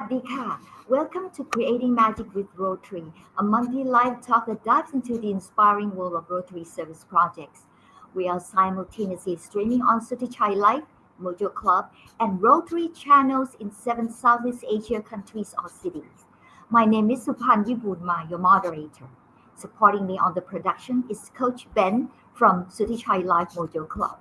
Sawadika. Welcome to Creating Magic with Rotary, a monthly live talk that dives into the inspiring world of Rotary service projects. We are simultaneously streaming on Sutichai Live, Mojo Club, and Rotary channels in 7 Southeast Asia countries or cities. My name is Supan Wiboonma, your moderator. Supporting me on the production is Coach Ben from Sutichai Live Mojo Club.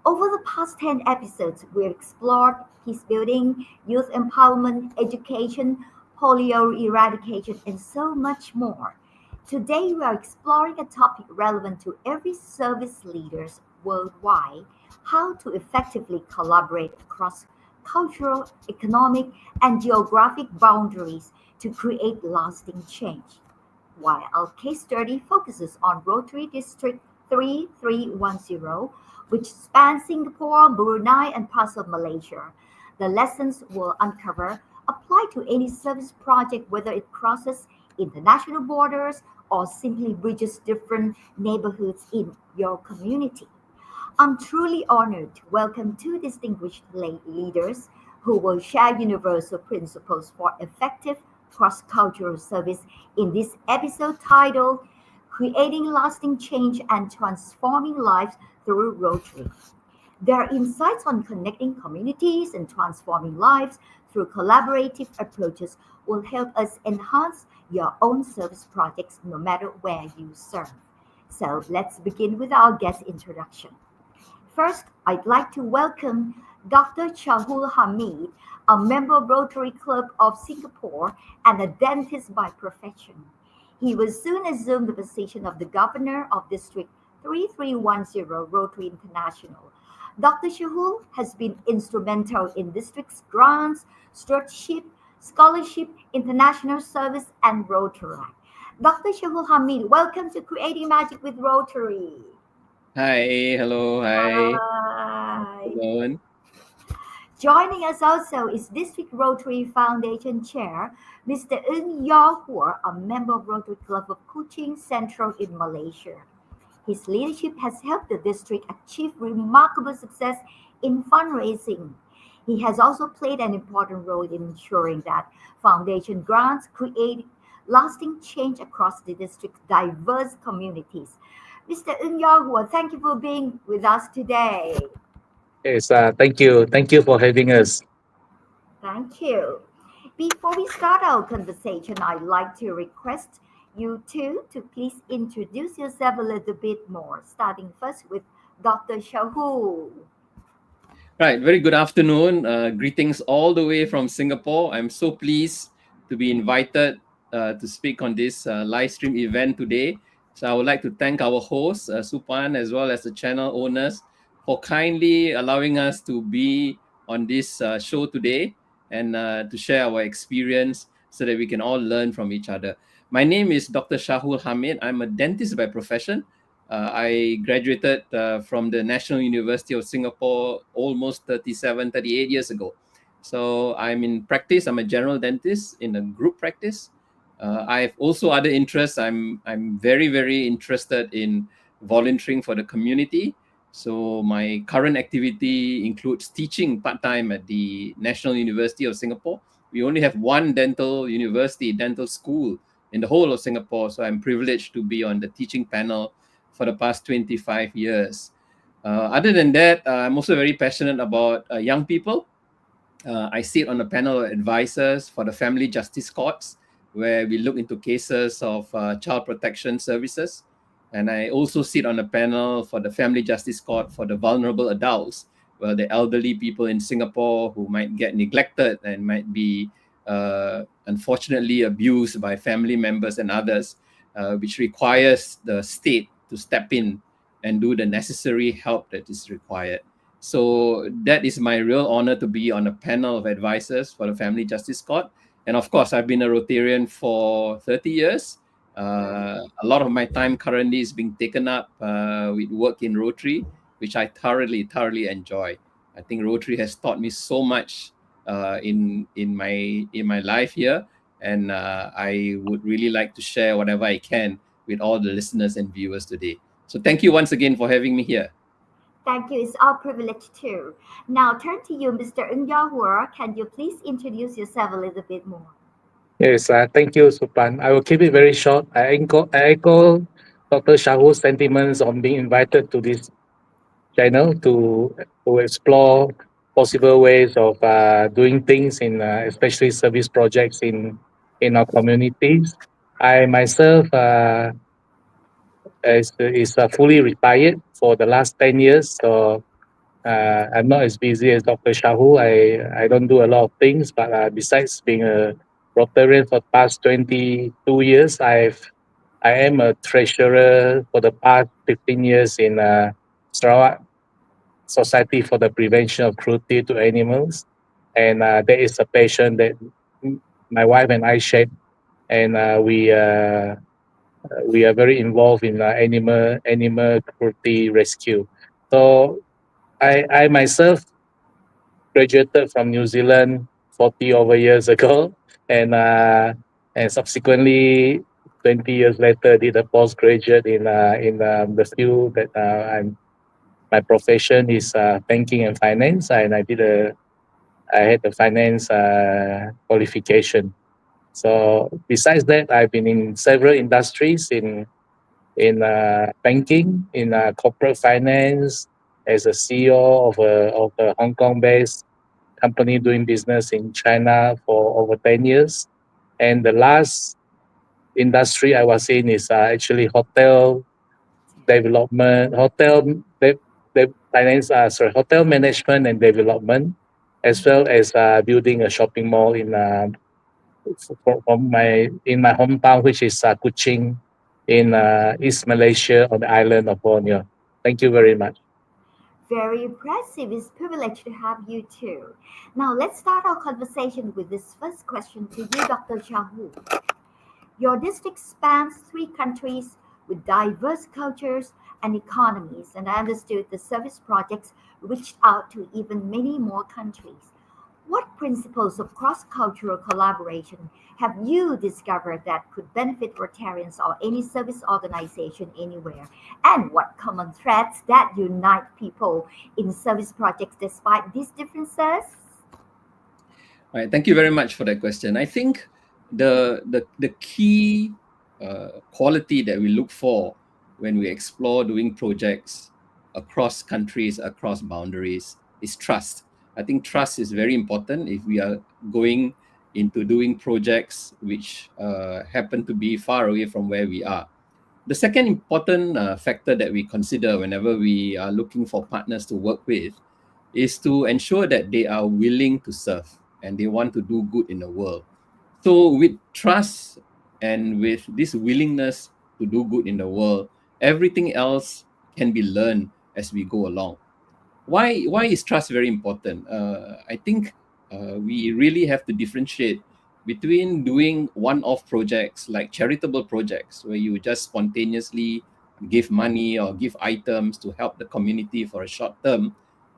Over the past 10 episodes, we explored peace building, youth empowerment, education, polio eradication, and so much more. Today, we are exploring a topic relevant to every service leaders worldwide: how to effectively collaborate across cultural, economic, and geographic boundaries to create lasting change. While our case study focuses on Rotary District 3310, which spans Singapore, Brunei, and parts of Malaysia. The lessons we'll uncover apply to any service project, whether it crosses international borders or simply bridges different neighborhoods in your community. I'm truly honored to welcome two distinguished leaders who will share universal principles for effective cross cultural service in this episode titled Creating Lasting Change and Transforming Lives through Rotary. Their insights on connecting communities and transforming lives through collaborative approaches will help us enhance your own service projects no matter where you serve. So let's begin with our guest introduction. First, I'd like to welcome Dr. Shahul Hameed, a member of Rotary Club of Singapore and a dentist by profession. He will soon assume the position of the Governor of District 3310 Rotary International. Dr. Shahul has been instrumental in district's grants, stewardship, scholarship, international service, and Rotary. Dr. Shahul Hamid, welcome to Creating Magic with Rotary. Hi, hello, hi, Hi. everyone. Joining us also is District Rotary Foundation Chair, Mr. Yaw-Hua, a member of Rotary Club of Kuching Central in Malaysia. His leadership has helped the district achieve remarkable success in fundraising. He has also played an important role in ensuring that foundation grants create lasting change across the district's diverse communities. Mr. Yaw-Hua, thank you for being with us today. Yes, thank you. Thank you for having us. Thank you. Before we start our conversation, I'd like to request you two to please introduce yourself a little bit more, starting first with Dr. Shahul. Right, very good afternoon. Greetings all the way from Singapore. I'm so pleased to be invited to speak on this live stream event today. So I would like to thank our host, Supan, as well as the channel owners for kindly allowing us to be on this show today and to share our experience so that we can all learn from each other. My name is Dr. Shahul Hamid. I'm a dentist by profession. I graduated from the National University of Singapore almost 38 years ago. So I'm in practice. I'm a general dentist in a group practice. I have also other interests. I'm very interested in volunteering for the community. So my current activity includes teaching part-time at the National University of Singapore. We only have one dental school in the whole of Singapore. So I'm privileged to be on the teaching panel for the past 25 years. Other than that, I'm also very passionate about young people. I sit on a panel of advisors for the Family Justice Courts, where we look into cases of child protection services. And I also sit on a panel for the Family Justice Court for the vulnerable adults, well, the elderly people in Singapore who might get neglected and might be unfortunately abused by family members and others, which requires the state to step in and do the necessary help that is required. So that is my real honor to be on a panel of advisors for the Family Justice Court. And of course, I've been a Rotarian for 30 years. A lot of my time currently is being taken up with work in Rotary, which I thoroughly enjoy. I think Rotary has taught me so much in my life here, and I would really like to share whatever I can with all the listeners and viewers today. So thank you once again for having me here. Thank you. It's our privilege too. Now turn to you, Mr. Yaw-Hua. Can you please introduce yourself a little bit more? Yes, thank you, Supan. I will keep it very short. I echo Dr. Shahul's sentiments on being invited to this channel to explore possible ways of doing things in especially service projects in our communities. I myself is fully retired for the last 10 years, so I'm not as busy as Dr. Shahu. I don't do a lot of things, but besides being a Rotarian for the past 22 years, I am a treasurer for the past 15 years in Sarawak Society for the Prevention of Cruelty to Animals, and that is a passion that my wife and I share, and we are very involved in animal cruelty rescue. So I myself graduated from New Zealand 40 over years ago, and subsequently 20 years later did a postgraduate in the field that my profession is banking and finance, and I had a finance qualification. So besides that, I've been in several industries in banking, in corporate finance, as a CEO of a Hong Kong based company doing business in China for over 10 years. And the last industry I was in is actually hotel development, finance, hotel management and development, as well as building a shopping mall in my hometown, which is Kuching in East Malaysia on the island of Borneo. Thank you very much. Very impressive. It's a privilege to have you too. Now let's start our conversation with this first question to you, Dr. Shahul. Your district spans three countries with diverse cultures and economies, and I understood the service projects reached out to even many more countries. What principles of cross cultural collaboration have you discovered that could benefit Rotarians or any service organization anywhere? And what common threads that unite people in service projects despite these differences? All right, thank you very much for that question. I think the key quality that we look for when we explore doing projects across countries, across boundaries, is trust. I think trust is very important if we are going into doing projects which happen to be far away from where we are. The second important factor that we consider whenever we are looking for partners to work with is to ensure that they are willing to serve and they want to do good in the world. So with trust and with this willingness to do good in the world, everything else can be learned as we go along. Why is trust very important? I think we really have to differentiate between doing one-off projects like charitable projects where you just spontaneously give money or give items to help the community for a short term,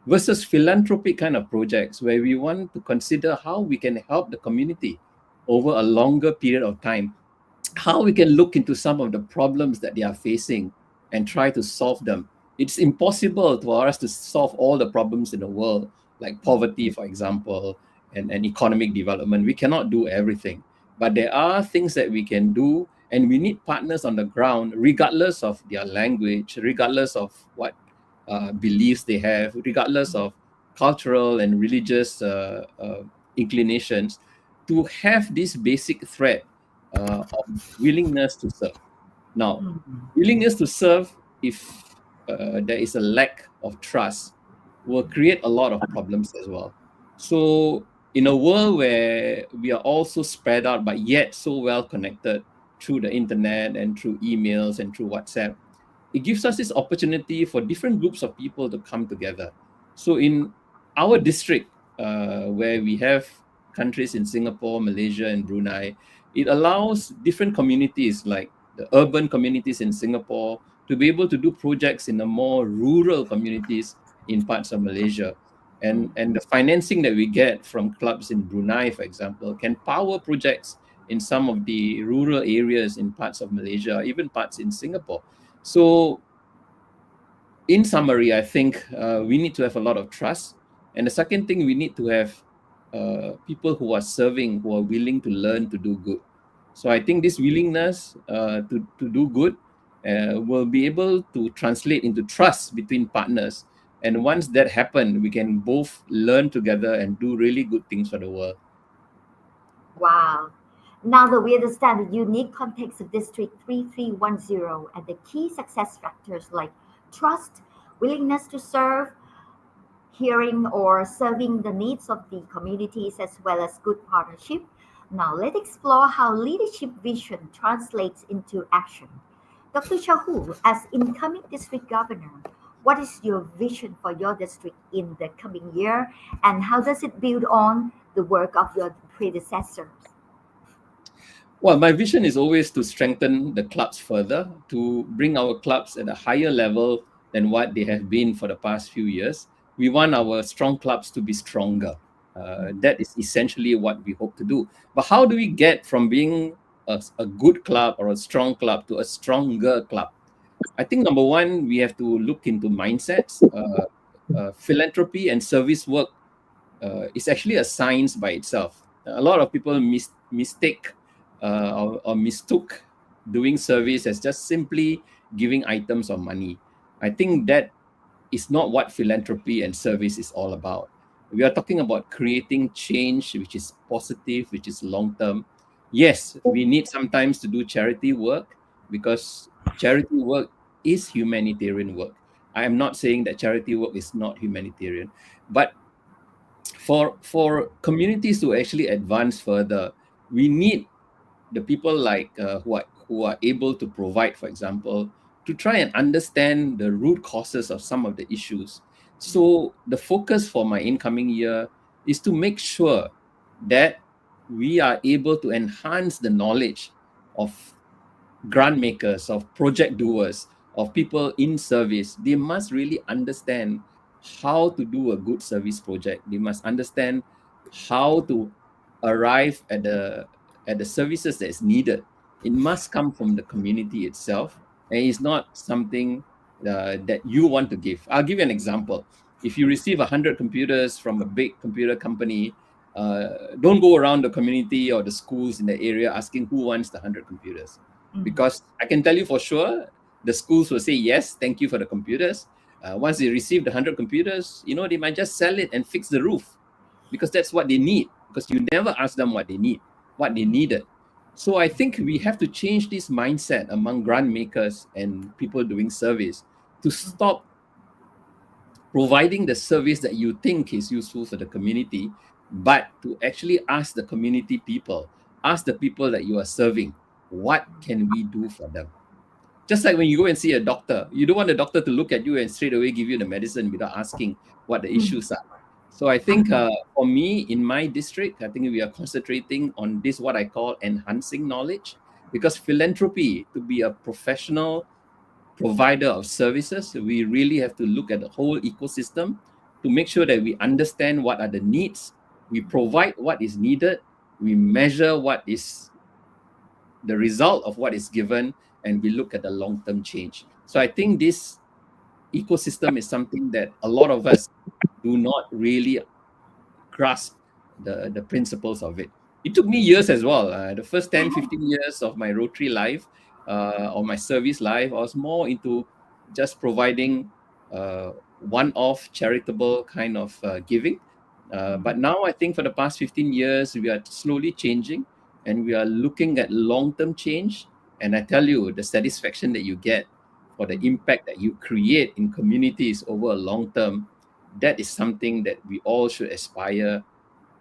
versus philanthropic kind of projects where we want to consider how we can help the community over a longer period of time, how we can look into some of the problems that they are facing and try to solve them. It's impossible for us to solve all the problems in the world, like poverty, for example, and economic development. We cannot do everything, but there are things that we can do, and we need partners on the ground, regardless of their language, regardless of what beliefs they have, regardless of cultural and religious inclinations, to have this basic thread of willingness to serve. Now, willingness to serve, if there is a lack of trust, will create a lot of problems as well. So, in a world where we are all so spread out, but yet so well connected through the internet and through emails and through WhatsApp, it gives us this opportunity for different groups of people to come together. So, in our district, where we have countries in Singapore, Malaysia, and Brunei, it allows different communities like the urban communities in Singapore to be able to do projects in the more rural communities in parts of Malaysia. And the financing that we get from clubs in Brunei, for example, can power projects in some of the rural areas in parts of Malaysia, even parts in Singapore. So in summary, I think we need to have a lot of trust. And the second thing, we need to have people who are serving, who are willing to learn to do good. So I think this willingness to do good will be able to translate into trust between partners. And once that happens, we can both learn together and do really good things for the world. Wow. Now that we understand the unique context of District 3310 and the key success factors like trust, willingness to serve, hearing or serving the needs of the communities as well as good partnership. Now let's explore how leadership vision translates into action. Dr. Shahul, as incoming district governor, what is your vision for your district in the coming year and how does it build on the work of your predecessors? Well, my vision is always to strengthen the clubs further, to bring our clubs at a higher level than what they have been for the past few years. We want our strong clubs to be stronger. That is essentially what we hope to do. But how do we get from being a good club or a strong club to a stronger club? I think number one, we have to look into mindsets. Philanthropy and service work is actually a science by itself. A lot of people mistake or mistook doing service as just simply giving items or money. I think that is not what philanthropy and service is all about. We are talking about creating change which is positive, which is long term. Yes, we need sometimes to do charity work because charity work is humanitarian work. I am not saying that charity work is not humanitarian, but for communities to actually advance further, we need the people like who are able to provide, for example, to try and understand the root causes of some of the issues. So the focus for my incoming year is to make sure that we are able to enhance the knowledge of grant makers, of project doers, of people in service. They must really understand how to do a good service project. They must understand how to arrive at the services that is needed. It must come from the community itself, and it's not something that you want to give. I'll give you an example. If you receive 100 computers from a big computer company, don't go around the community or the schools in the area asking who wants the 100 computers. Because I can tell you for sure, the schools will say, yes, thank you for the computers. Once they receive the 100 computers, they might just sell it and fix the roof because that's what they need, because you never ask them what they need, what they needed. So I think we have to change this mindset among grant makers and people doing service to stop providing the service that you think is useful for the community, but to actually ask the community people, ask the people that you are serving, what can we do for them? Just like when you go and see a doctor, you don't want the doctor to look at you and straight away give you the medicine without asking what the issues are. So I think for me, in my district, I think we are concentrating on this, what I call enhancing knowledge, because philanthropy, to be a professional provider of services, we really have to look at the whole ecosystem to make sure that we understand what are the needs, we provide what is needed, we measure what is the result of what is given, and we look at the long-term change. So I think this ecosystem is something that a lot of us do not really grasp the principles of it. It took me years as well. The first 10, 15 years of my Rotary life or my service life, I was more into just providing one-off charitable kind of giving. But now I think for the past 15 years, we are slowly changing and we are looking at long-term change. And I tell you, the satisfaction that you get for the impact that you create in communities over a long term, that is something that we all should aspire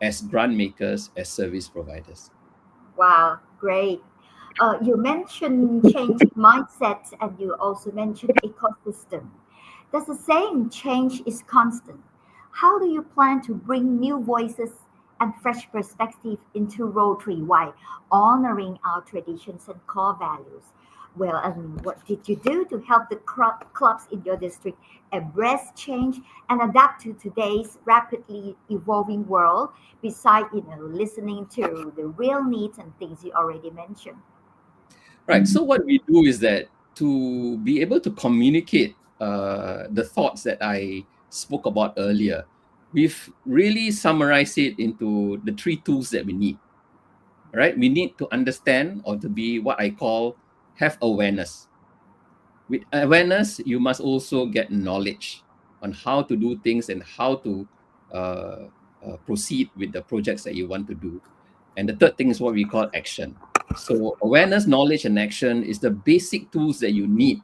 as grant makers, as service providers. Wow, great. You mentioned change mindset and you also mentioned ecosystem. Does the saying change is constant? How do you plan to bring new voices and fresh perspective into Rotary while honoring our traditions and core values? Well, what did you do to help the clubs in your district embrace change and adapt to today's rapidly evolving world? Besides, listening to the real needs and things you already mentioned. Right. So what we do is that to be able to communicate the thoughts that I spoke about earlier, we've really summarized it into the three tools that we need. Right? We need to understand, or to be what I call have awareness. With awareness, you must also get knowledge on how to do things and how to uh, proceed with the projects that you want to do. And the third thing is what we call action. So awareness, knowledge, and action is the basic tools that you need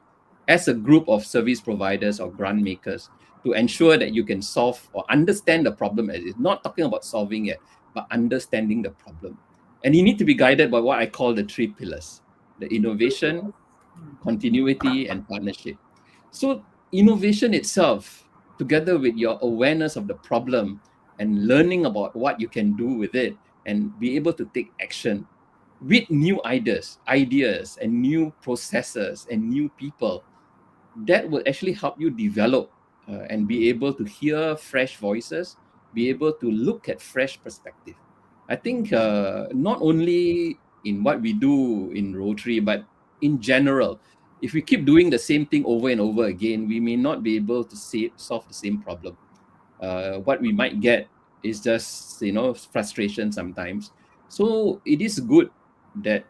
as a group of service providers or grant makers to ensure that you can solve or understand the problem as it's not talking about solving it, but understanding the problem. And you need to be guided by what I call the three pillars: the innovation, continuity, and partnership. So, innovation itself, together with your awareness of the problem and learning about what you can do with it and be able to take action with new ideas and new processes and new people, that will actually help you develop and be able to hear fresh voices, be able to look at fresh perspective. I think not only in what we do in Rotary, but in general, if we keep doing the same thing over and over again, we may not be able to solve the same problem. What we might get is just frustration sometimes. So it is good that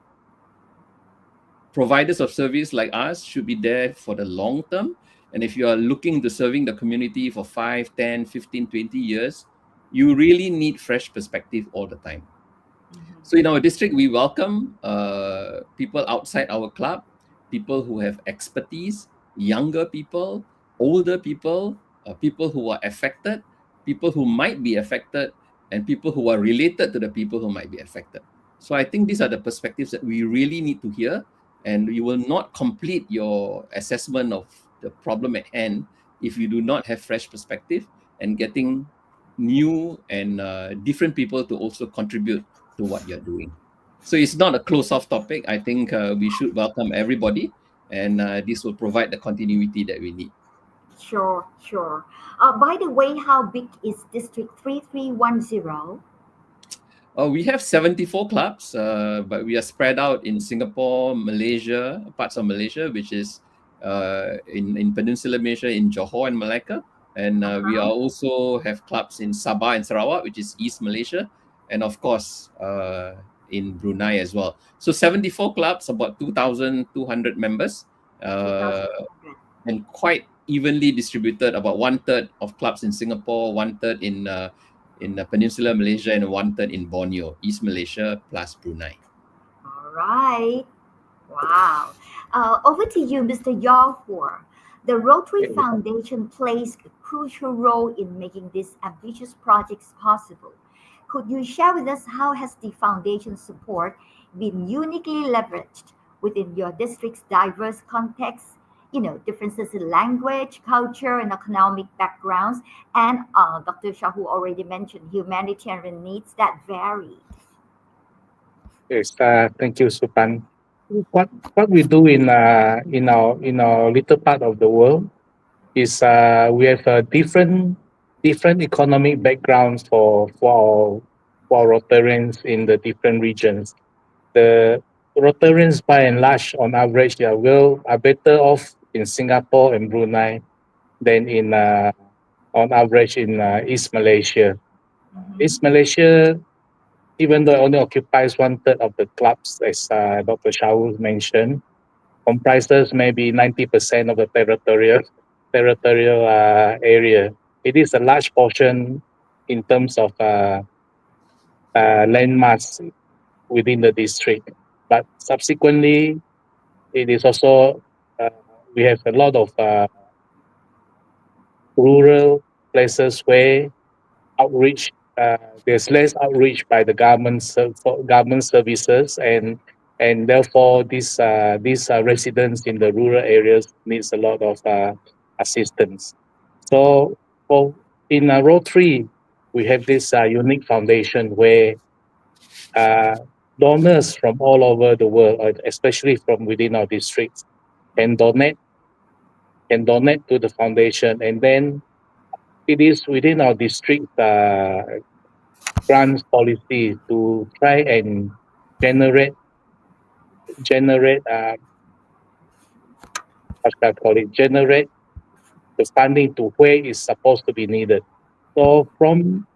providers of service like us should be there for the long term. And if you are looking to serving the community for 5, 10, 15, 20 years, you really need fresh perspective all the time. So in our district, we welcome people outside our club, people who have expertise, younger people, older people, people who are affected, people who might be affected, and people who are related to the people who might be affected. So I think these are the perspectives that we really need to hear, and you will not complete your assessment of the problem at hand if you do not have fresh perspective and getting new and different people to also contribute to what you're doing. So it's not a closed-off topic. I think we should welcome everybody, and this will provide the continuity that we need. Sure, sure. By the way, how big is District 3310? We have 74 clubs, but we are spread out in Singapore, Malaysia, parts of Malaysia, which is in Peninsular Malaysia, in Johor and Malacca. And we are also have clubs in Sabah and Sarawak, which is East Malaysia. And of course, in Brunei as well. So 74 clubs, about 2,200 members, 2,200. and quite evenly distributed, about one third of clubs in Singapore, one third in the Peninsular Malaysia, and one third in Borneo, East Malaysia plus Brunei. All right. Wow. Over to you, Mr. Yaw-Hua. The Rotary Foundation plays a crucial role in making these ambitious projects possible. Could you share with us how has the foundation's support been uniquely leveraged within your district's diverse contexts? Differences in language, culture, and economic backgrounds, and Dr. Shahul already mentioned humanitarian needs that vary. Yes, thank you, Supan. What we do in our little part of the world is we have different economic backgrounds for Rotarians in the different regions. The Rotarians, by and large, on average, are better off in Singapore and Brunei than on average in East Malaysia. East Malaysia, even though it only occupies one third of the clubs, as Dr. Shahul mentioned, comprises maybe 90% of the territorial area. It is a large portion in terms of landmass within the district. But subsequently, it is also we have a lot of rural places where outreach there's less outreach by the for government services, and therefore these residents in the rural areas needs a lot of assistance. So for in Rotary, we have this unique foundation where uh, donors from all over the world, especially from within our districts, can donate to the foundation, and then it is within our district grants policy to try and generate what should I call it? Generate the funding to where it's supposed to be needed. So from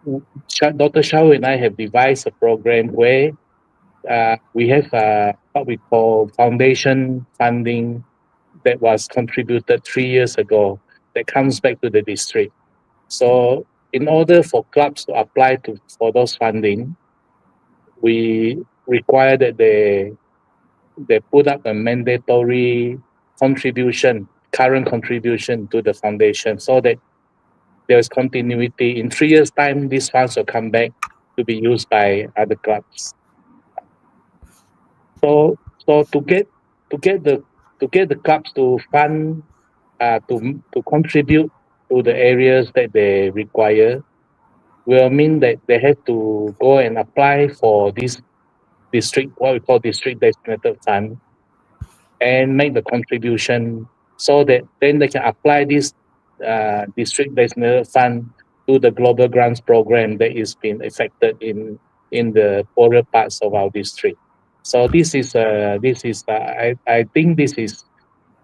Dr. Shahul and I have devised a program where we have what we call foundation funding that was contributed 3 years ago that comes back to the district. So in order for clubs to apply for those funding, we require that they put up a mandatory contribution, current contribution to the foundation, so that there's continuity. In 3 years' time, these funds will come back to be used by other clubs. So to get the clubs to fund to contribute to the areas that they require will mean that they have to go and apply for this district, what we call district designated fund, and make the contribution so that then they can apply this district designated fund to the global grants program that is being affected in the poorer parts of our district. So I think this is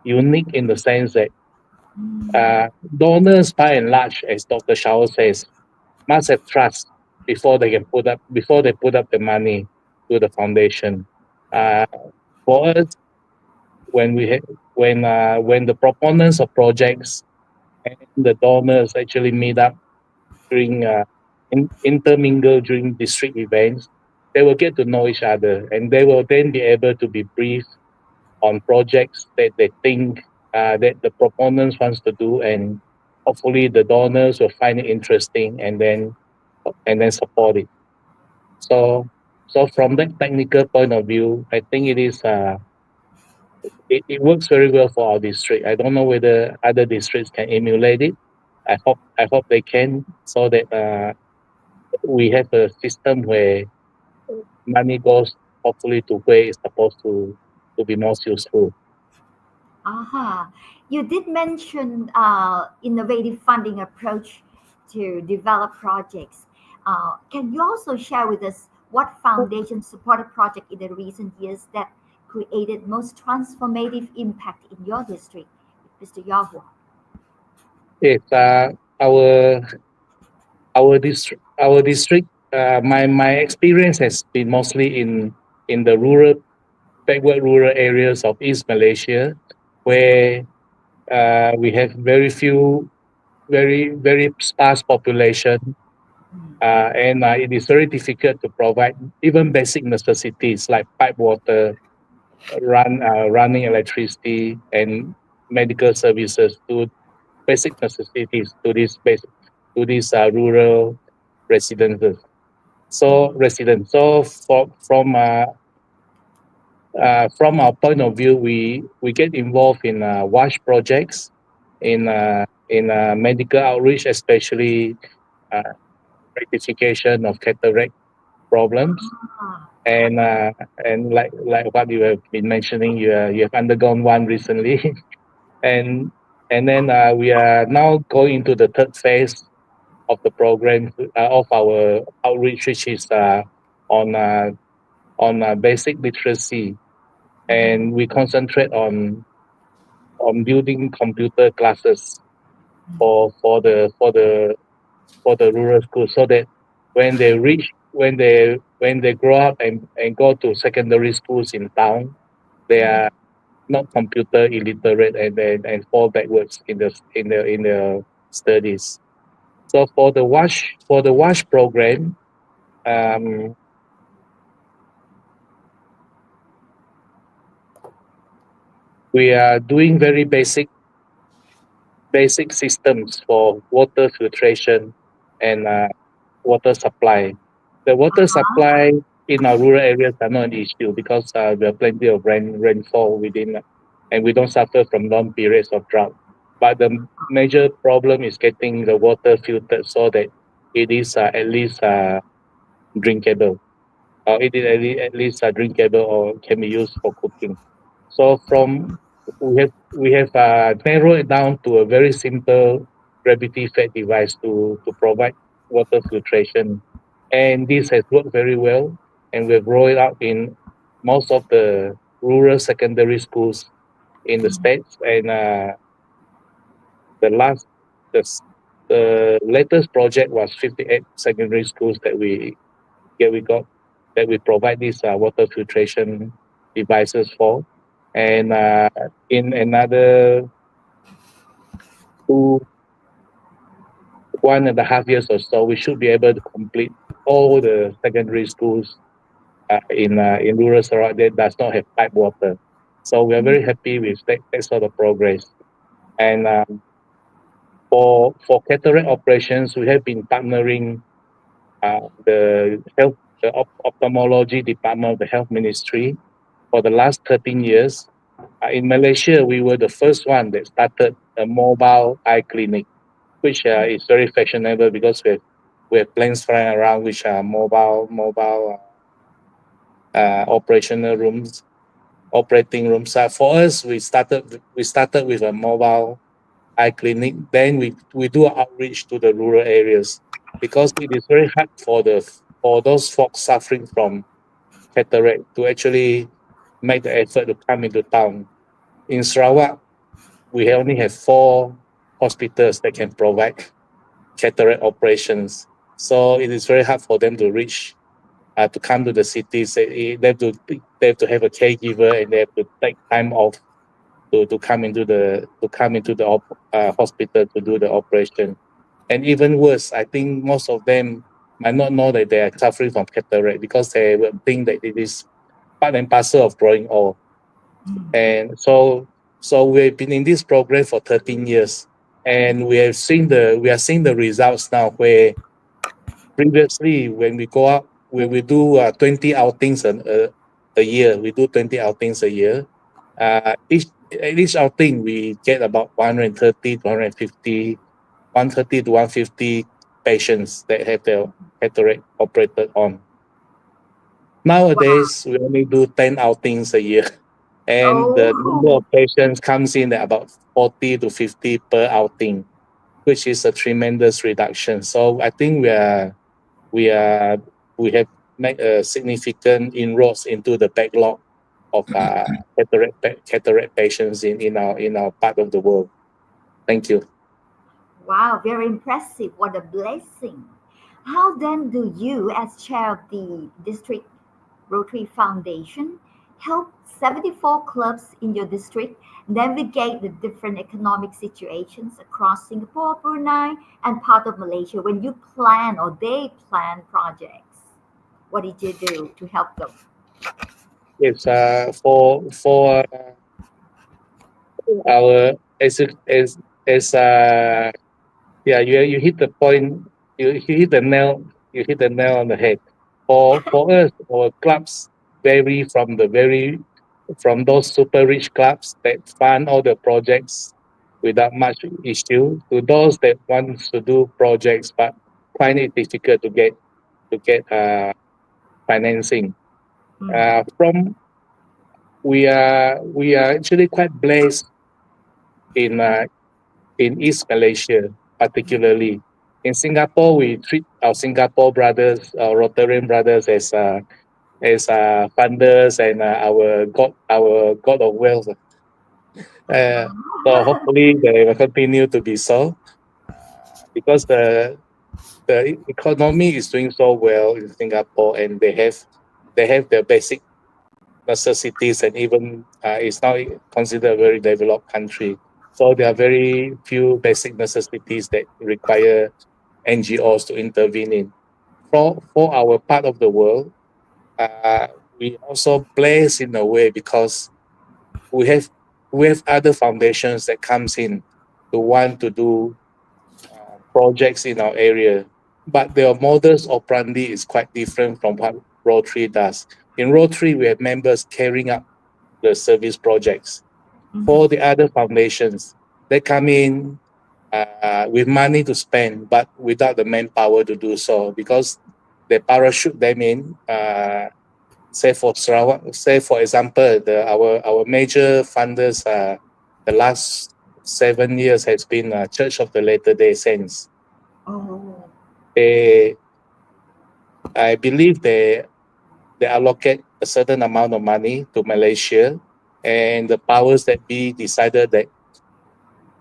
unique in the sense that donors by and large, as Dr. Shao says, must have trust before they put up the money to the foundation. Uh, for us, when we when the proponents of projects and the donors actually meet up during intermingle during district events, they will get to know each other, and they will then be able to be briefed on projects that they think that the proponents wants to do, and hopefully the donors will find it interesting and then support it. So from that technical point of view, I think it works very well for our district. I don't know whether other districts can emulate it. I hope they can, so that we have a system where money goes hopefully to where it's supposed to be most useful. Aha. You did mention innovative funding approach to develop projects. Can you also share with us what foundation supported project in the recent years that created most transformative impact in your district, Mr. Yaw-Hua? Yes, our district. My experience has been mostly in the backward rural areas of East Malaysia, where we have very few, very sparse population, and it is very difficult to provide even basic necessities like pipe water, running electricity, and medical services, to basic necessities to these rural residences. So from our point of view, we get involved in WASH projects, in medical outreach, especially uh, rectification of cataract problems, Ah, and like what you have been mentioning, you have undergone one recently, and then we are now going into the third phase of the program, of our outreach, which is on uh, on basic literacy, and we concentrate on building computer classes for the rural schools, so that when they grow up and go to secondary schools in town, they are not computer illiterate, and fall backwards in the studies. So for the WASH program, um, we are doing very basic systems for water filtration and water supply. The water supply in our rural areas are not an issue, because we have plenty of rainfall within, and we don't suffer from long periods of drought. But the major problem is getting the water filtered so that it is at least drinkable, or it is at least drinkable or can be used for cooking. So we have narrowed it down to a very simple gravity fed device to provide water filtration, and this has worked very well. And we've rolled it out in most of the rural secondary schools in the states, and last the, the latest project was 58 secondary schools that we got that we provide these water filtration devices for, and in another 1.5 years or so, we should be able to complete all the secondary schools in rural Sarawak that does not have pipe water. So we are very happy with that sort of progress. And for cataract operations, we have been partnering the ophthalmology department of the health ministry for the last 13 years. In Malaysia, we were the first one that started a mobile eye clinic, which is very fashionable because we have planes flying around which are mobile operating rooms. For us, we started with a mobile eye clinic. Then we do outreach to the rural areas because it is very hard for those folks suffering from cataract to actually make the effort to come into town. In Sarawak, we only have 4 hospitals that can provide cataract operations. So it is very hard for them to reach to come to the cities. They have to have a caregiver and they have to take time off to come into the hospital to do the operation. And even worse, I think most of them might not know that they are suffering from cataract because they will think that it is part and parcel of growing old. And so we've been in this program for 13 years, and we are seeing the results now. Where previously, when we go out, we do 20 outings a year. We do 20 outings a year. Each outing we get about 130 to 150, 130 to 150 patients that have their cataract operated on. Nowadays, we only do 10 outings a year, and the number Oh, of patients comes in at about 40 to 50 per outing, which is a tremendous reduction. So I think we have made a significant inroads into the backlog of cataract patients in our part of the world. Thank you. wow, very impressive. What a blessing. How then do you, as chair of the District Rotary Foundation, help 74 clubs in your district navigate the different economic situations across Singapore, Brunei, and part of Malaysia when you plan or they plan projects? What did you do to help them? It's for our as yeah, you hit the point. You hit the nail on the head. For us, our clubs vary from those super rich clubs that fund all the projects without much issue to those that want to do projects but find it difficult to get financing. Mm, From we are actually quite blessed in East Malaysia, particularly. In Singapore, we treat our Singapore brothers, our Rotarian brothers, as funders and our god of wealth. Uh, so hopefully they will continue to be so because the economy is doing so well in Singapore, and they have the basic necessities, and even it's now considered a very developed country. So there are very few basic necessities that require NGOs to intervene in. For our part of the world, we also blessed in a way because we have other foundations that comes in to want to do projects in our area, but their modus operandi is quite different from what Rotary does. In Rotary, we have members carrying out the service projects. For the other foundations, they come in with money to spend, but without the manpower to do so because they parachute them in. Say for Sarawak, say for example, our major funders, the last 7 years has been Church of the Latter Day Saints. oh, They, I believe they allocate a certain amount of money to Malaysia, and the powers that be decided that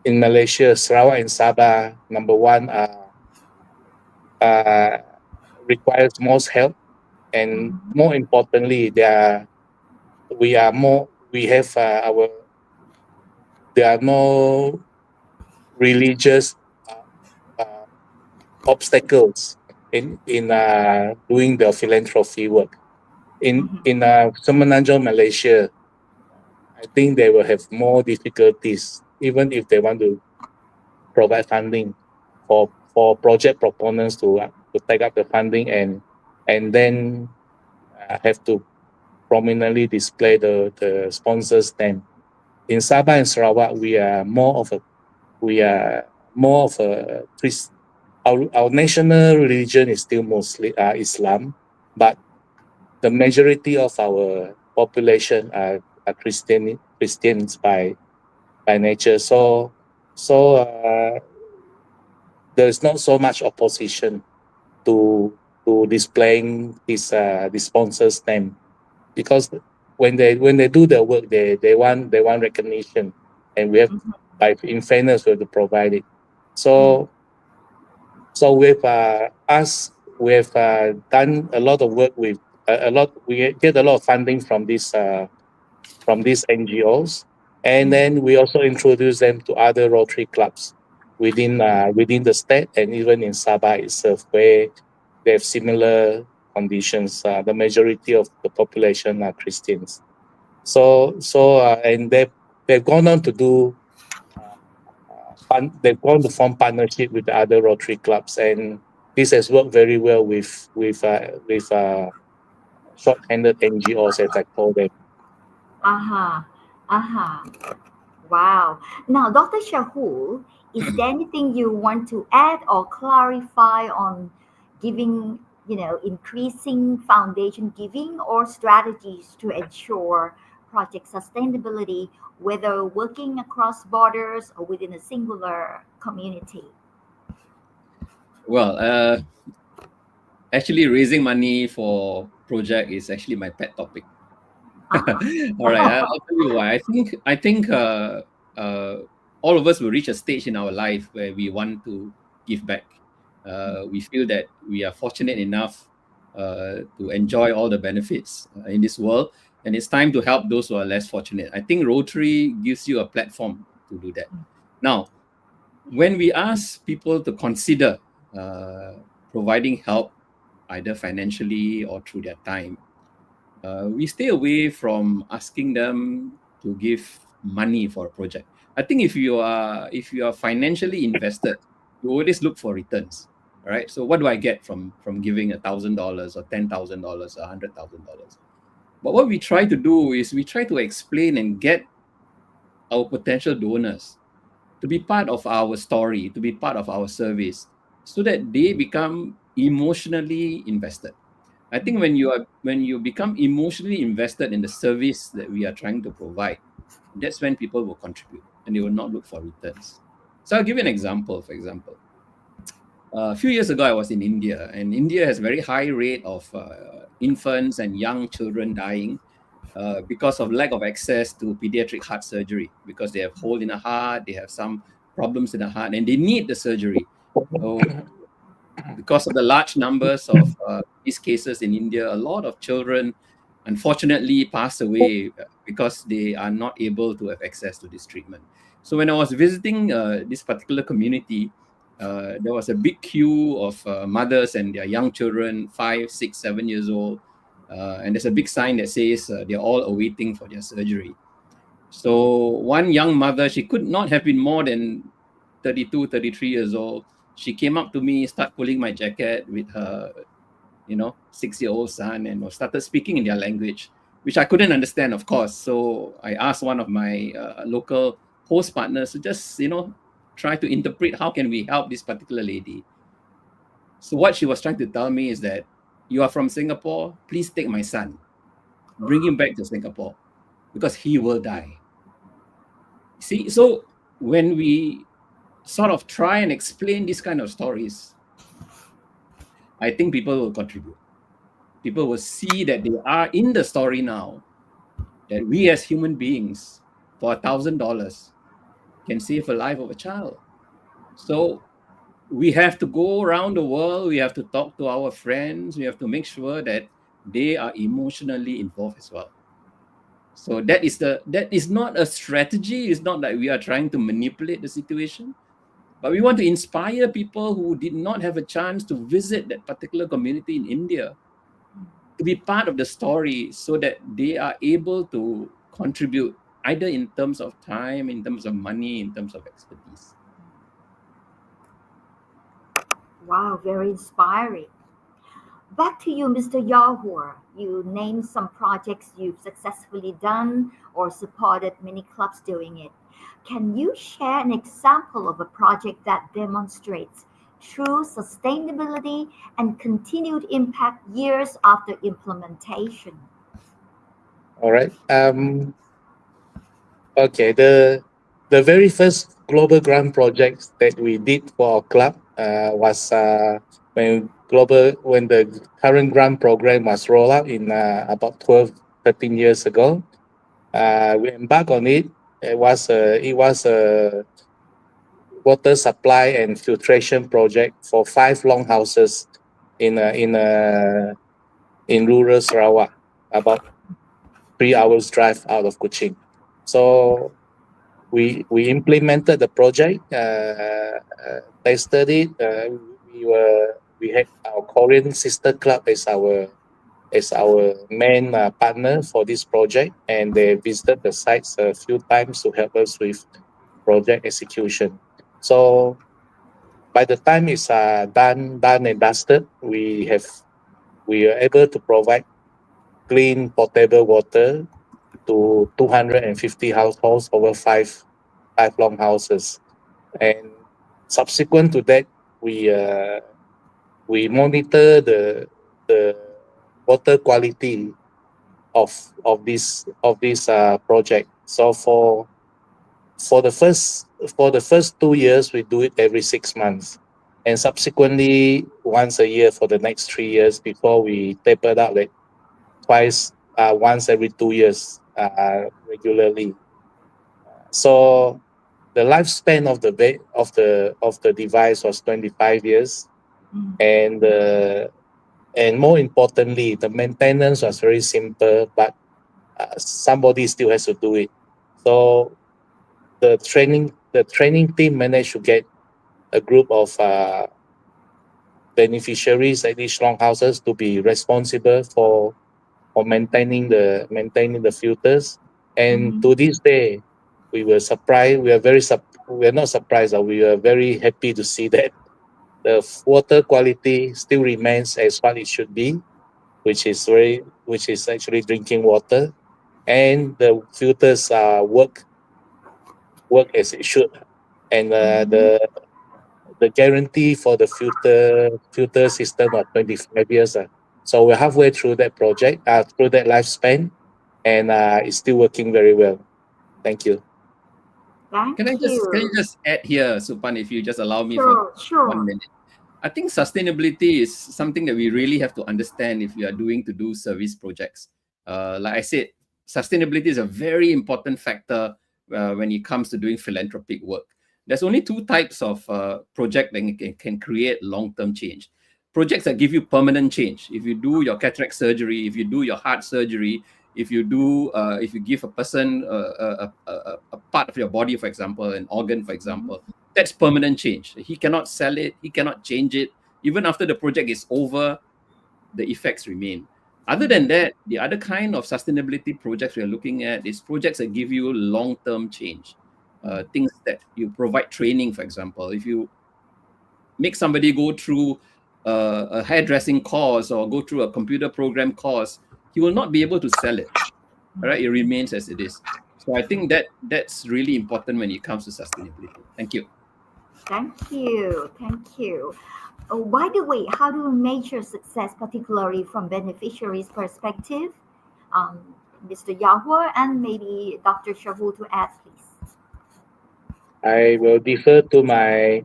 in Malaysia, Sarawak and Sabah, number one, requires most help, and Mhm. more importantly, we have there are more religious uh, obstacles in doing the philanthropy work. In Semenanjung, Malaysia, I think they will have more difficulties, even if they want to provide funding for project proponents to take up the funding and then have to prominently display the sponsor's name. In Sabah and Sarawak, we are more of a our national religion is still mostly Islam, but the majority of our population are Christians by nature. So there's not so much opposition to displaying this sponsor's name, because when they do their work, they want recognition, and we have, by in fairness, we have to provide it. So with us, we have done a lot of work with a lot. We get a lot of funding from these NGOs, and then we also introduce them to other Rotary clubs within the state and even in Sabah itself, where they have similar conditions. The majority of the population are Christians. And they've gone on to do they've gone to form partnership with the other Rotary clubs, and this has worked very well with short-handed NGOs, as I call them. Aha. Aha. Wow. Now, Dr. Shahul, is there anything you want to add or clarify on giving, increasing foundation giving or strategies to ensure project sustainability, whether working across borders or within a singular community? Well, actually, raising money for project is actually my pet topic. Uh-huh. All right, I'll tell you why. I think all of us will reach a stage in our life where we want to give back. We feel that we are fortunate enough to enjoy all the benefits in this world, and it's time to help those who are less fortunate. I think Rotary gives you a platform to do that. Now, when we ask people to consider providing help, either financially or through their time, we stay away from asking them to give money for a project. I think if you are financially invested, you always look for returns. All right. So what do I get from giving $1,000 or $10,000 or $100,000? But what we try to do is we try to explain and get our potential donors to be part of our story, to be part of our service, so that they become emotionally invested. I think when you become emotionally invested in the service that we are trying to provide, that's when people will contribute and they will not look for returns. So I'll give you an example. For example, a few years ago, I was in India, and India has very high rate of infants and young children dying because of lack of access to pediatric heart surgery, because they have hole in the heart, they have some problems in the heart, and they need the surgery. So because of the large numbers of these cases in India, a lot of children unfortunately pass away because they are not able to have access to this treatment. So when I was visiting this particular community, there was a big queue of mothers and their young children, 5, 6, 7 years old. And there's a big sign that says they're all awaiting for their surgery. So one young mother, she could not have been more than 32, 33 years old. She came up to me, started pulling my jacket with her, 6-year-old son, and started speaking in their language, which I couldn't understand, of course. So I asked one of my local host partners to just, try to interpret how can we help this particular lady. So what she was trying to tell me is that you are from Singapore, please take my son, bring him back to Singapore because he will die. See, so when we sort of try and explain these kind of stories, I think people will contribute. People will see that they are in the story now, that we as human beings, for $1,000, can save a life of a child. So we have to go around the world. We have to talk to our friends. We have to make sure that they are emotionally involved as well. So that is not a strategy. It's not that we are trying to manipulate the situation, but we want to inspire people who did not have a chance to visit that particular community in India to be part of the story so that they are able to contribute either in terms of time, in terms of money, in terms of expertise. Wow, very inspiring. Back to you, Mr. Yaw-Hua. You named some projects you've successfully done or supported many clubs doing it. Can you share an example of a project that demonstrates true sustainability and continued impact years after implementation? All right. Okay. The very first global grant project that we did for our club was when the current grant program was rolled out in about 12, 13 years ago. We embarked on it. It was a water supply and filtration project for 5 longhouses in in rural Sarawak, about 3 hours drive out of Kuching. So we implemented the project, tested it. We had our Korean sister club as our main partner for this project, and they visited the sites a few times to help us with project execution. So by the time it's done and dusted, we are able to provide clean potable water to 250 households over five longhouses. And subsequent to that, we uh, we monitor the water quality of this project. So for the first 2 years, we do it every 6 months, and subsequently once a year for the next 3 years before we tapered out like once every 2 years regularly. So the lifespan of the device was 25 years, Mm. and more importantly, the maintenance was very simple, but somebody still has to do it. So the training team managed to get a group of beneficiaries at each longhouses to be responsible for maintaining the filters. And Mhm. to this day, we were surprised. We are not surprised. We are very happy to see that the water quality still remains as what it should be, which is actually drinking water, and the filters work as it should. And Mhm. the guarantee for the filter system are 25 years. So we're halfway through that project, through that lifespan, and it's still working very well. Thank you. Thank Can you you. just add here, Supan, if you just allow me for Sure, one sure. minute? I think sustainability is something that we really have to understand if we are doing to do service projects. Like I said, sustainability is a very important factor when it comes to doing philanthropic work. There's only two types of project that can create long-term change. Projects that give you permanent change. If you do your cataract surgery, if you do your heart surgery, if you give a person a part of your body, for example, an organ, for Mhm. example, that's permanent change. He cannot sell it, he cannot change it. Even after the project is over, the effects remain. Other than that, the other kind of sustainability projects we are looking at is projects that give you long-term change. Things that you provide training, for example. If you make somebody go through a hairdressing course or go through a computer program course, he will not be able to sell it. All right, it remains as it is. So I think that's really important when it comes to sustainability. Thank you. Thank you. Thank you. Oh, by the way, how do we measure success, particularly from beneficiaries' perspective? Mr. Yahua and maybe Dr. Shahul to add, please. I will defer to my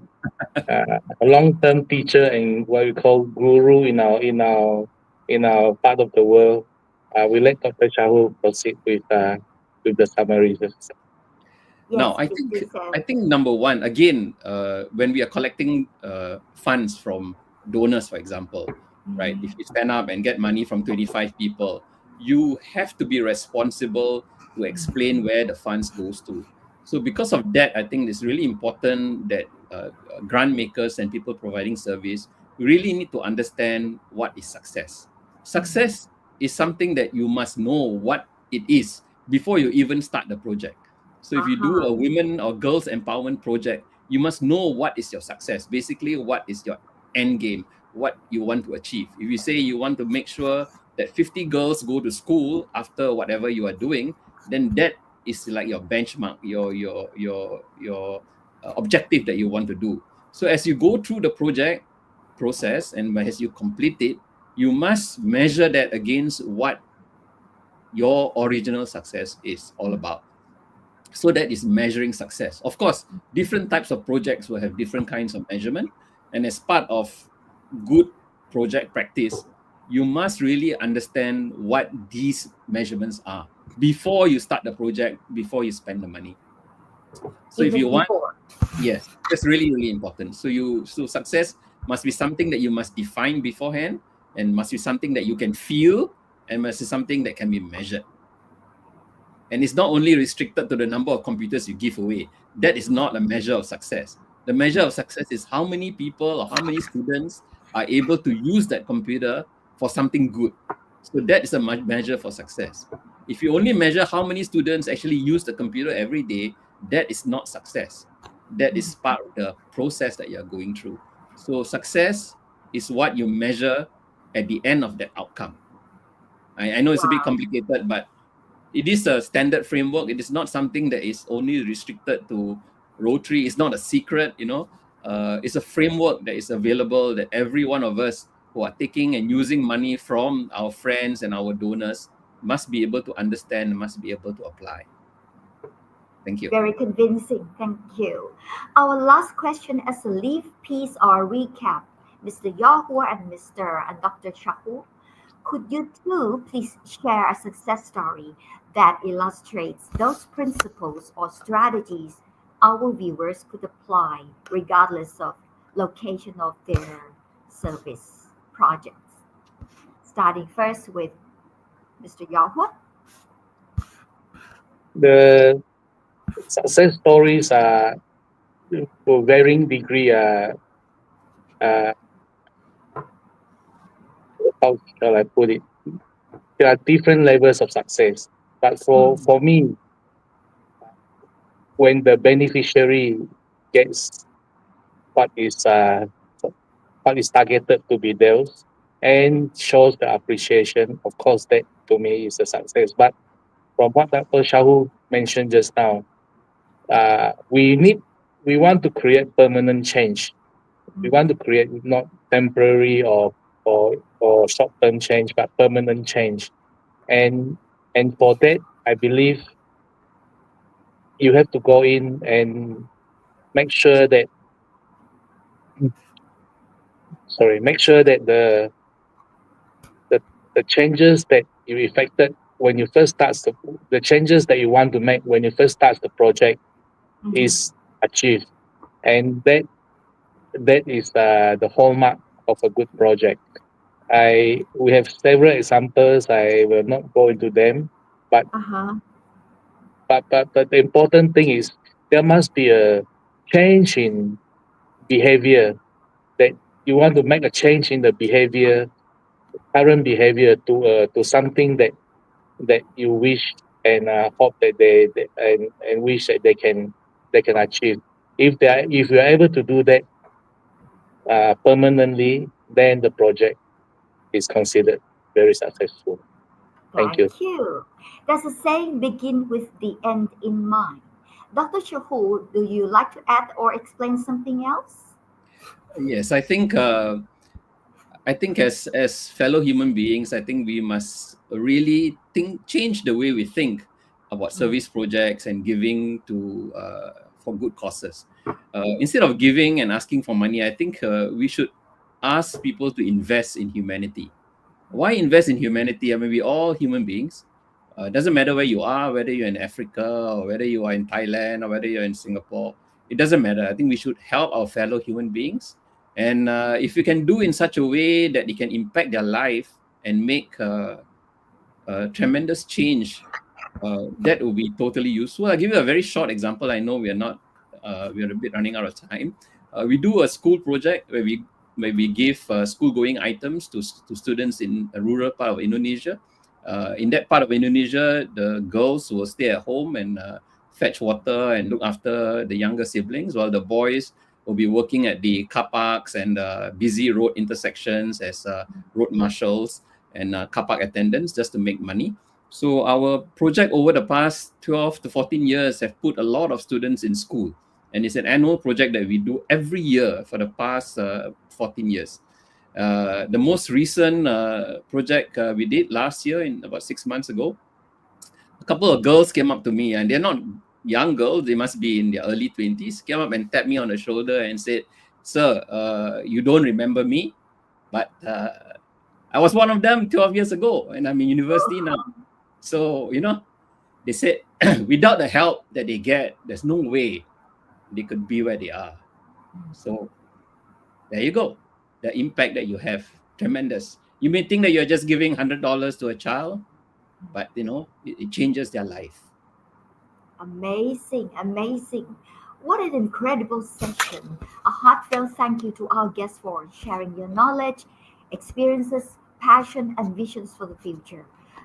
long-term teacher and what we call guru in our part of the world. We let Dr. Shahul proceed with the summaries. Now, Yes, please do so. I think number one, again, when we are collecting funds from donors, for example, right? If you stand up and get money from 25 people, you have to be responsible to explain where the funds goes to. So because of that, I think it's really important that grant makers and people providing service really need to understand what is success. Success is something that you must know what it is before you even start the project. So if you do a women or girls empowerment project, you must know what is your success. Basically, what is your end game, what you want to achieve. If you say you want to make sure that 50 girls go to school after whatever you are doing, then that is like your benchmark, your objective that you want to do. So as you go through the project process and as you complete it, you must measure that against what your original success is all about. So that is measuring success. Of course, different types of projects will have different kinds of measurement. And as part of good project practice, you must really understand what these measurements are before you start the project, before you spend the money. So if Even you want, before. yes, that's really, really important. So success must be something that you must define beforehand, and must be something that you can feel, and must be something that can be measured. And it's not only restricted to the number of computers you give away. That is not a measure of success. The measure of success is how many people or how many students are able to use that computer for something good. So that is a measure for success. If you only measure how many students actually use the computer every day, that is not success. That is part of the process that you're going through. So success is what you measure at the end of that outcome. I know it's a bit Wow. complicated, but it is a standard framework. It is not something that is only restricted to Rotary. It's not a secret, it's a framework that is available that every one of us who are taking and using money from our friends and our donors must be able to understand, must be able to apply. Thank you. Very convincing. Thank you. Our last question as a leaf piece or recap, Mr. Yaw-Hua and Dr. Shahul, could you two please share a success story that illustrates those principles or strategies our viewers could apply regardless of location of their service projects? Starting first with Mr. Yaw-Hua. The success stories are to varying degree. Uh, how shall I put it? There are different levels of success. But for me, when the beneficiary gets what is uh, what is targeted to be theirs and shows the appreciation, of course, that to me is a success. But from what Dr. Shahu mentioned just now, we want to create permanent change. We want to create not temporary or short term change, but permanent change. And for that, I believe you have to go in and make sure that make sure that the, the changes that you effected when you first start the changes that you want to make when you first start the project is achieved, and that is the hallmark of a good project. We have several examples. I will not go into them, but Uh-huh. but the important thing is there must be a change in behavior, that you want to make a change in the behavior, current behavior to something that you wish and hope that and wish that they can achieve. If you are able to do that permanently, then the project is considered very successful. Thank you. Thank you. Does the saying begin with the end in mind? Dr. Shahul, do you like to add or explain something else? Yes, I think as fellow human beings, I think we must really change the way we think about service projects and giving to for good causes. Instead of giving and asking for money, I think we should ask people to invest in humanity. Why invest in humanity? I mean, we all human beings. Doesn't matter where you are, whether you're in Africa or whether you are in Thailand or whether you're in Singapore. It doesn't matter. I think we should help our fellow human beings. And if you can do in such a way that it can impact their life and make tremendous change, that will be totally useful. I'll give you a very short example. I know we are a bit running out of time. We do a school project where we give school-going items to students in a rural part of Indonesia. In that part of Indonesia, the girls will stay at home and fetch water and look after the younger siblings, while the boys will be working at the car parks and busy road intersections as road marshals and car park attendants just to make money. So our project over the past 12 to 14 years have put a lot of students in school. And it's an annual project that we do every year for the past 14 years. The most recent project we did last year, in about 6 months ago, a couple of girls came up to me, and they're not young girls, they must be in their early 20s, came up and tapped me on the shoulder and said, "Sir, you don't remember me, but I was one of them 12 years ago, and I'm in university now." So, they said, without the help that they get, there's no way they could be where they are. So there you go. The impact that you have, tremendous. You may think that you're just giving $100 to a child, but it changes their life. Amazing. What an incredible session. A heartfelt thank you to our guests for sharing your knowledge, experiences, passion, and visions for the future.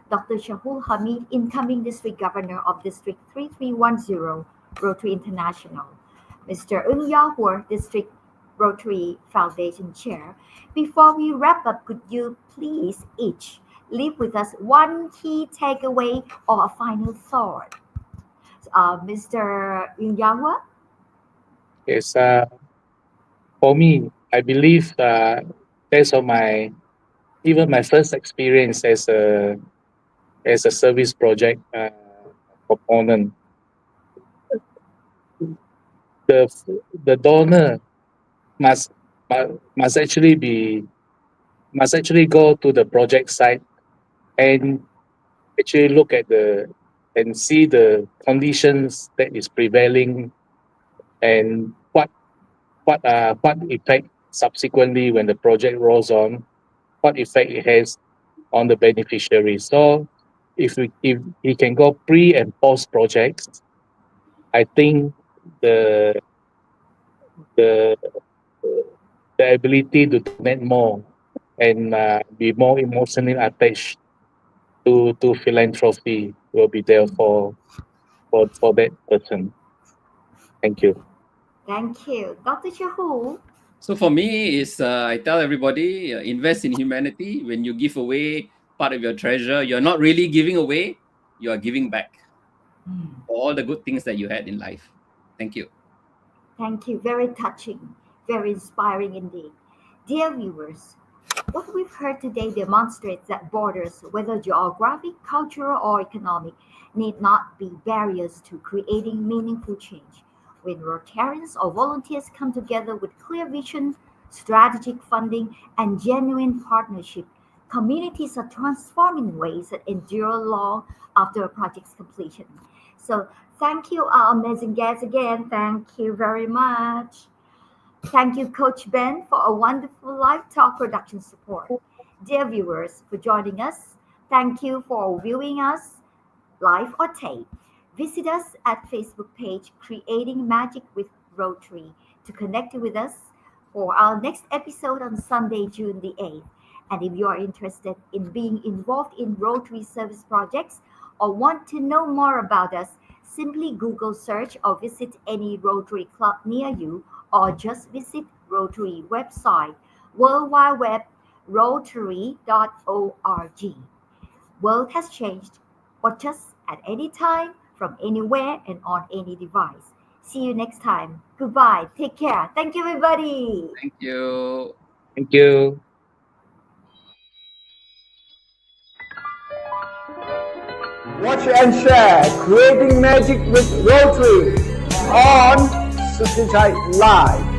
Dr. Shahul Hameed, incoming District Governor of District 3310, Rotary International. Mr. Yaw-Hua, District Rotary Foundation Chair. Before we wrap up, could you please each leave with us one key takeaway or a final thought? Mr. Yaw-Hua? Yes, for me, I believe based on my first experience as a service project component, the donor must actually go to the project site and actually look at and see the conditions that is prevailing and what effect subsequently when the project rolls on, what effect it has on the beneficiary. So if he can go pre and post projects, I think the ability to donate more and be more emotionally attached to philanthropy will be there for that person. Thank you. Thank you. Dr. Shahul? So for me, I tell everybody, invest in humanity. When you give away part of your treasure, you're not really giving away, you are giving back for all the good things that you had in life. Thank you. Thank you. Very touching, very inspiring indeed. Dear viewers, what we've heard today demonstrates that borders, whether geographic, cultural, or economic, need not be barriers to creating meaningful change. When Rotarians or volunteers come together with clear vision, strategic funding, and genuine partnership, communities are transformed in ways that endure long after a project's completion. So thank you, our amazing guests again. Thank you very much. Thank you, Coach Ben, for a wonderful live talk production support. Dear viewers, for joining us. Thank you for viewing us live or tape. Visit us at Facebook page Creating Magic with Rotary to connect with us for our next episode on Sunday, June the 8th. And if you are interested in being involved in Rotary service projects or want to know more about us, simply Google search or visit any Rotary club near you, or just visit Rotary website, World Wide Web, rotary.org. World has changed. Watch us at any time, from anywhere and on any device. See you next time. Goodbye. Take care. Thank you, everybody. Thank you. Thank you. Watch and share Creating Magic with Rotary on Supan Live.